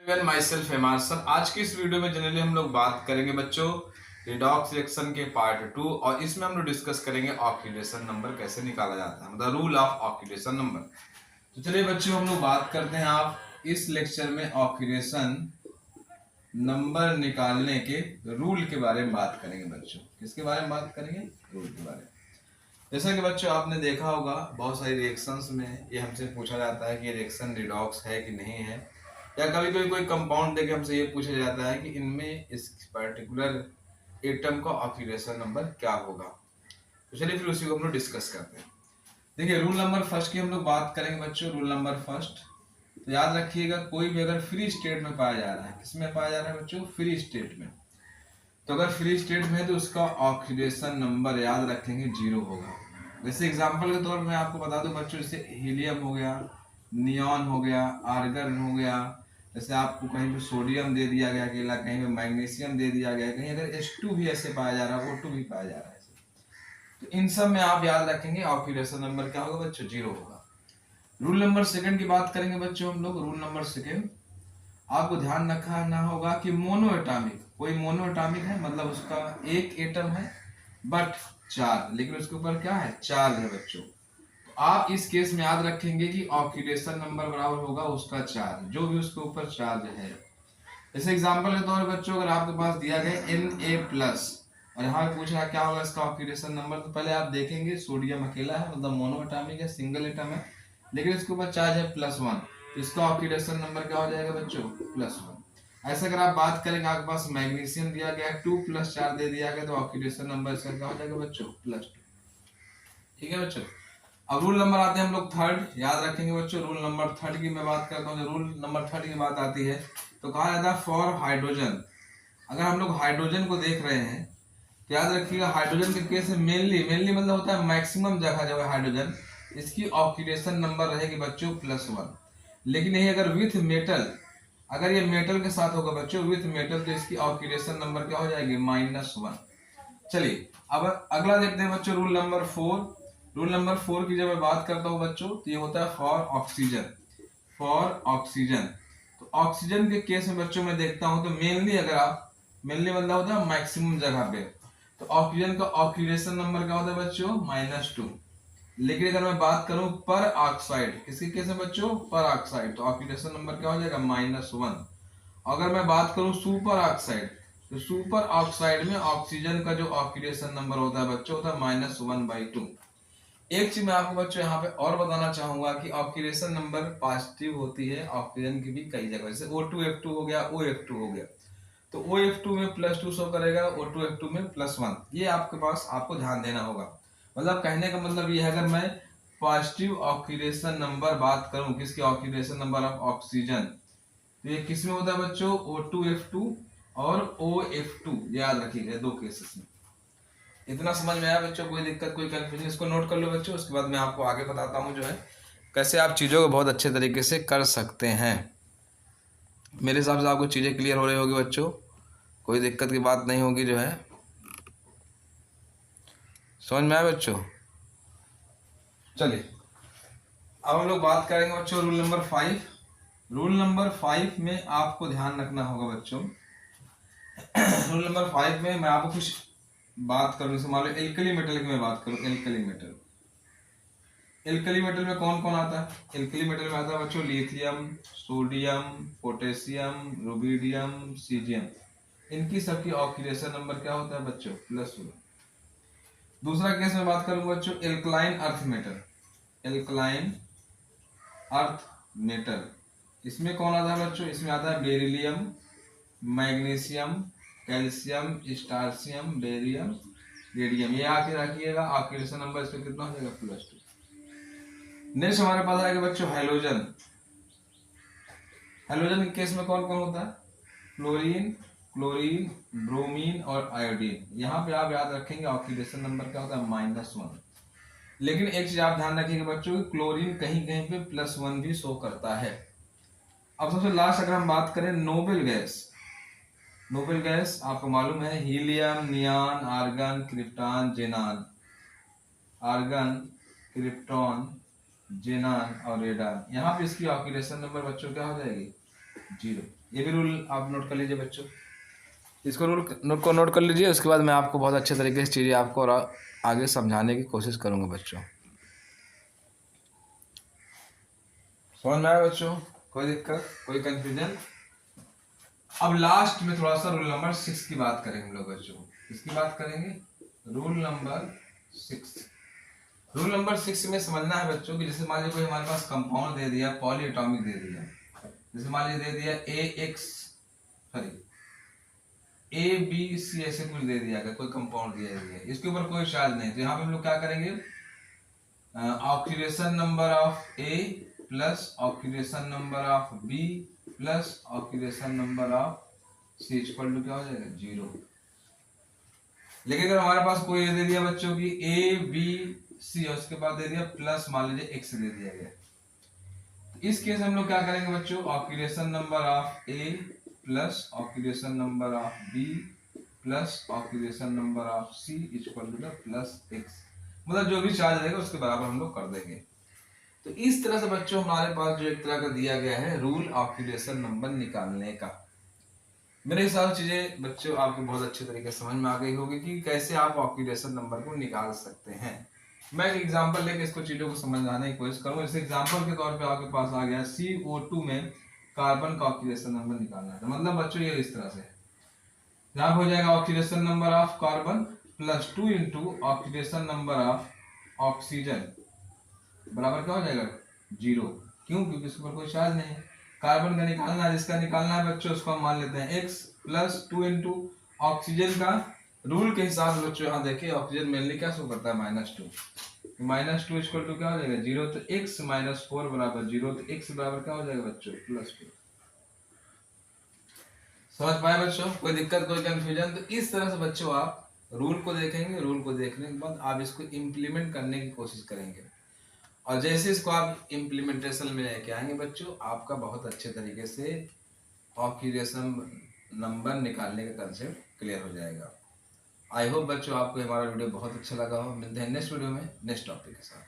Everyone, my self MR sir. आज की इस वीडियो में जनरली हम लोग बात करेंगे बच्चों रिडॉक्स रिएक्शन के पार्ट 2, और इसमें हम लोग डिस्कस करेंगे ऑक्सीडेशन नंबर कैसे निकाला जाता है, मतलब रूल ऑफ ऑक्सीडेशन नंबर। तो चलिए बच्चों हम लोग बात करते हैं। आप इस लेक्चर में ऑक्सीडेशन नंबर निकालने के रूल के बारे में बात करेंगे बच्चों। किसके बारे में बात करेंगे? रूल के बारे में। जैसा कि बच्चों आपने देखा होगा बहुत सारी रिएक्शंस में ये हमसे पूछा जाता है कि रिएक्शन रिडॉक्स है कि नहीं है, या कभी कभी कोई कंपाउंड देके हमसे ये पूछा जाता है कि इनमें इस पर्टिकुलर एटम का ऑक्सीडेशन नंबर क्या होगा। तो चलिए फिर उसी को हम लोग डिस्कस करते हैं। देखिए रूल नंबर फर्स्ट की हम लोग बात करेंगे बच्चों। रूल नंबर फर्स्ट, तो याद रखिएगा, कोई भी अगर फ्री स्टेट में पाया जा रहा है, किसमें पाया जा रहा है बच्चों? फ्री स्टेट में। तो अगर फ्री स्टेट में है तो उसका ऑक्सीडेशन नंबर याद रखेंगे 0 होगा। जैसे एग्जांपल के तौर पर मैं आपको बता दूं बच्चों, जैसे हीलियम हो गया, नियॉन हो गया, आर्गन हो गया। जैसे आपको कहीं पे सोडियम दे दिया गया अकेला, कहीं पे मैग्नीशियम दे दिया गया, कहीं अगर H2 भी ऐसे पाया जा रहा है, O2 भी पाया जा रहा है, तो इन सब में आप याद रखेंगे ऑक्सीडेशन नंबर क्या होगा बच्चों? 0 होगा। रूल नंबर सेकंड की बात करेंगे बच्चों हम लोग। रूल नंबर सेकंड, आपको ध्यान रखना होगा कि मोनो एटॉमिक, कोई मोनो एटॉमिक है मतलब उसका एक एटम है बट 4, लेकिन उसके ऊपर क्या है? चार्ज है बच्चों। तो आप इस केस में याद रखेंगे कि ऑक्सीडेशन नंबर बराबर होगा उसका चार्ज, जो भी उसके ऊपर चार्ज है। जैसे एग्जांपल के तौर पर बच्चों, अगर आपके पास दिया गया Na+ और यहाँ पूछ रहा क्या होगा इसका ऑक्सीडेशन नंबर, तो पहले आप देखेंगे सोडियम अकेला है मतलब मोनो एटॉमिक है, सिंगल एटम है, लेकिन इसके ऊपर चार्ज है +1, तो इसका ऑक्सीडेशन नंबर क्या हो जाएगा बच्चों? +1। ऐसे अगर आप बात करेंगे, आपके पास मैग्नीशियम दिया गया 2+4 दे दिया गया, तो ऑक्सीडेशन नंबर इसका क्या हो जाएगा बच्चों? +2। ठीक है बच्चों। अब रूल नंबर आते हैं हम लोग थर्ड, याद रखेंगे बच्चों। रूल नंबर थर्ड की मैं बात करता हूँ, रूल नंबर थर्ड की बात आती है तो कहा जाता है फॉर हाइड्रोजन। अगर हम लोग हाइड्रोजन को देख रहे हैं तो याद रखिएगा हाइड्रोजन के केस में मेनली मतलब होता है मैक्सिमम जगह जो है हाइड्रोजन, इसकी ऑक्सीडेशन नंबर रहेगी बच्चों +1। लेकिन यही अगर विथ मेटल, अगर ये मेटल के साथ होगा बच्चों विथ मेटल, तो इसकी ऑक्सीडेशन नंबर क्या हो जाएगी? -1। चलिए अब अगला देखते हैं बच्चों, रूल नंबर 4। रूल नंबर 4 की जब मैं बात करता हूँ बच्चों, तो ये होता है फॉर ऑक्सीजन। फॉर ऑक्सीजन, तो ऑक्सीजन के केस में बच्चों मैं देखता हूं तो मेनली अगर आप, मेनली मतलब होता है मैक्सिमम जगह पे, तो ऑक्सीजन का ऑक्सीडेशन नंबर क्या होता है बच्चों? -2। लेकिन अगर मैं बात करूं पर ऑक्साइड, किसके केस में बच्चों? पर ऑक्साइड, तो ऑक्सीडेशन नंबर क्या हो जाएगा? -1। अगर मैं बात करूं सुपर ऑक्साइड, तो सुपर ऑक्साइड में ऑक्सीजन का जो ऑक्सीडेशन नंबर होता है बच्चों होता है -1/2। एक चीज मैं आपको बच्चों यहाँ पे और बताना चाहूंगा कि ऑक्सीडेशन नंबर पॉजिटिव होती है ऑक्सीजन की भी कई जगह, जैसे O2F2 हो गया, OF2 हो गया, तो OF2 में +2 शो करेगा, O2F2 में +1। ये आपके पास आपको ध्यान देना होगा। मतलब कहने का मतलब ये है, अगर मैं पॉजिटिव ऑक्सीडेशन नंबर बात करूं, किसके ऑक्सीडेशन नंबर ऑफ ऑक्सीजन, तो ये किस में होता है बच्चों? O2F2 और OF2, याद रखिएगा दो केसेस में। इतना समझ में आया बच्चों? कोई दिक्कत, कोई कंफ्यूजन? इसको नोट कर लो बच्चों, उसके बाद मैं आपको आगे बताता हूँ जो है कैसे आप चीज़ों को बहुत अच्छे तरीके से कर सकते हैं। मेरे हिसाब से आपको चीज़ें क्लियर हो रही होगी बच्चों, कोई दिक्कत की बात नहीं होगी जो है। समझ में आया बच्चों? चलिए अब हम लोग बात करेंगे बच्चों रूल नंबर 5। रूल नंबर 5 में आपको ध्यान रखना होगा बच्चों। रूल नंबर 5 में मैं आपको कुछ बात करूँ, जैसे मान लो एल्कली मेटल की मैं बात करूँ। एल्कली मेटल, एल्कली मेटल में कौन कौन आता है? एल्कली मेटल में आता है बच्चों lithium, sodium, potassium, rubidium, caesium. इनकी सबकी ऑक्सीडेशन नंबर क्या होता है बच्चों? +1। दूसरा केस में बात करूंगा बच्चों alkaline earth metal. Alkaline earth metal, इसमें कौन आता है बच्चों? इसमें आता है beryllium, magnesium, calcium, strontium, barium, radium. ये आके रखिएगा, ऑक्सीडेशन नंबर इसमें कितना हो जाएगा? +2। नेक्स्ट हमारे पास आएगा बच्चों हैलोजन। हैलोजन के केस में कौन कौन होता है? क्लोरीन, क्लोरीन, ब्रोमीन और आयोडीन। यहाँ पे आप याद रखेंगे ऑक्सीडेशन नंबर क्या होता है? -1। लेकिन एक चीज आप ध्यान रखिएगा बच्चों, क्लोरीन कहीं कहीं पे +1 भी शो करता है। अब सबसे लास्ट अगर हम बात करें नोबेल गैस, नोबेल गैस आपको मालूम है helium, neon, argon, krypton, जेनान। Argon, krypton, जेनान और रेडान, यहाँ पे इसकी ऑक्सीडेशन नंबर बच्चों क्या हो जाएगी? 0। ये भी रूल आप नोट कर लीजिए बच्चों, इसको रूल को नोट कर लीजिए। उसके बाद मैं आपको बहुत अच्छे तरीके से चीज़ें आपको और आगे समझाने की कोशिश करूँगा बच्चों। समझ में आया बच्चों? कोई दिक्कत, कोई कंफ्यूजन? अब लास्ट में थोड़ा सा रूल नंबर 6 की बात करेंगे हम लोग बच्चों। किसकी बात करेंगे? Rule number 6। रूल नंबर 6 में समझना है बच्चों कि जैसे मान लीजिए कोई हमारे पास कंपाउंड दे दिया, पॉलीएटॉमिक दे दिया, जैसे मान लीजिए दे दिया ए बी सी ऐसे कुछ दे दिया गया, कोई कंपाउंड दिया गया, इसके ऊपर कोई चार्ज नहीं, तो यहाँ पे हम लोग क्या करेंगे? Oxidation number of A plus oxidation number of B plus oxidation number of C equal to क्या हो जाएगा? 0। लेकिन अगर हमारे पास कोई दे दिया बच्चों की ए बी सी और उसके बाद दे दिया प्लस मान लीजिए एक्स दे दिया गया, तो इस केस हम लोग क्या करेंगे बच्चों? Oxidation number of A plus oxidation number of B plus oxidation number of C equal to plus X, मतलब जो भी चार्ज रहेगा उसके बराबर हम लोग कर देंगे। तो इस तरह से बच्चों हमारे पास जो एक तरह का दिया गया है रूल ऑक्सीडेशन नंबर निकालने का। मेरे हिसाब से चीजें बच्चों आपको बहुत अच्छे तरीके से समझ में आ गई होगी कि कैसे आप ऑक्सीडेशन नंबर को निकाल सकते हैं। मैं एक एग्जांपल लेके इसको चीजों को समझाने की कोशिश करूंगा। जैसे एग्जांपल के तौर पे आपके पास आ गया CO2 में कार्बन का ऑक्सीडेशन नंबर निकालना है, तो मतलब बच्चों ये इस तरह से यहाँ हो जाएगा oxidation number of carbon plus 2 into oxidation number of oxygen बराबर क्या हो जाएगा? 0। क्यों? क्योंकि इसके ऊपर कोई चार्ज नहीं है। कार्बन का निकालना है, जिसका निकालना है बच्चों उसको हम मान लेते हैं x प्लस 2 इंटू ऑक्सीजन का रूल के हिसाब से बच्चों यहाँ देखिए ऑक्सीजन मेनली क्या शो करता है? -2। -2 इक्वल टू क्या हो जाएगा? 0। तो x - 4 बराबर 0, तो x बराबर क्या हो जाएगा बच्चों? +2। समझ पाए बच्चों? कोई दिक्कत, कोई कंफ्यूजन? तो इस तरह से बच्चों आप रूल को देखेंगे, रूल को देखने के बाद आप इसको इम्प्लीमेंट करने की कोशिश करेंगे, और जैसे इसको आप इम्प्लीमेंटेशन में लेके आएंगे बच्चों, आपका बहुत अच्छे तरीके से ऑक्सीडेशन नंबर निकालने का कंसेप्ट क्लियर हो जाएगा। आई होप बच्चों आपको हमारा वीडियो बहुत अच्छा लगा हो। मिलते हैं नेक्स्ट वीडियो में नेक्स्ट टॉपिक के साथ।